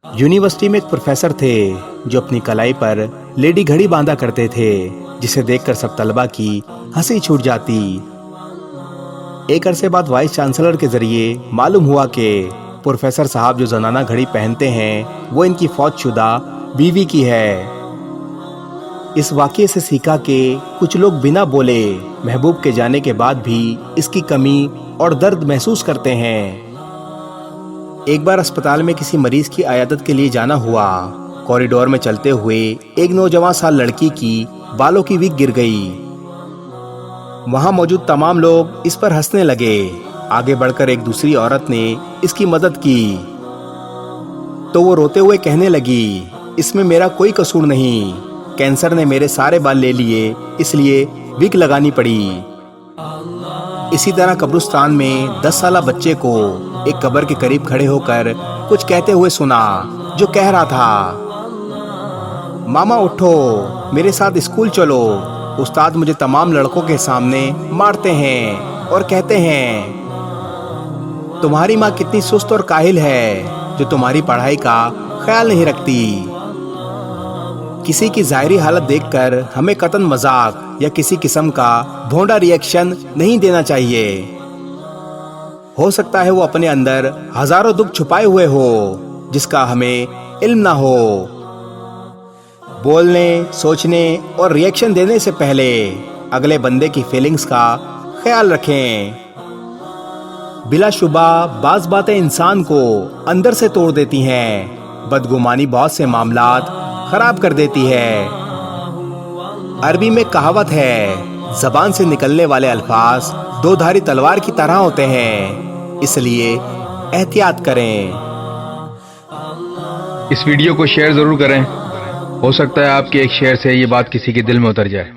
University में एक professor थे जो अपनी कलाई पर लेडी घड़ी बांधा करते थे, जिसे देखकर सब तलबा की हंसी छूट जाती। एक अरसे बाद वाइस चांसलर के जरिए मालूम हुआ कि प्रोफेसर साहब जो जनाना घड़ी पहनते हैं वो इनकी फौजशुदा बीवी की है। इस वाक़ये से सीखा कि कुछ लोग बिना बोले महबूब के जाने के बाद भी इसकी कमी और दर्द महसूस करते हैं। एक बार अस्पताल में किसी मरीज की इयादत के लिए जाना हुआ। कॉरिडोर में चलते हुए एक नौजवान सा लड़की की बालों की विग गिर गई। वहां मौजूद तमाम लोग इस पर हंसने लगे। आगे बढ़कर एक दूसरी औरत ने इसकी मदद की तो वो रोते हुए कहने लगी, इसमें मेरा कोई कसूर नहीं, कैंसर ने मेरे सारे बाल ले लिए, इसलिए विग लगानी पड़ी। इसी तरह कब्रिस्तान में 10 साला बच्चे को एक कब्र के करीब खड़े होकर कुछ कहते हुए सुना, जो कह रहा था, मामा उठो, मेरे साथ स्कूल चलो, उस्ताद मुझे तमाम लड़कों के सामने मारते हैं और कहते हैं तुम्हारी माँ कितनी सुस्त और काहिल है जो तुम्हारी पढ़ाई का ख्याल नहीं रखती। किसी की जाहिरी हालत देखकर हमें कतन मजाक या किसी किस्म का भोंडा रिएक्शन नहीं देना चाहिए। हो सकता है वो अपने अंदर हजारों दुख छुपाए हुए हो जिसका हमें इल्म ना हो। बोलने, सोचने और रिएक्शन देने से पहले अगले बंदे की फीलिंग्स का ख्याल रखें। बिलाशुबा बाज बातें इंसान को अंदर से तोड़ देती हैं। बदगुमानी बहुत से मामलात खराब कर देती है। अरबी में कहावत है, जबान से निकलने वाले अल्फाज दो धारी तलवार की तरह होते हैं, इसलिए एहतियात करें। इस वीडियो को शेयर जरूर करें। हो सकता है आपके एक शेयर से ये बात किसी के दिल में उतर जाए।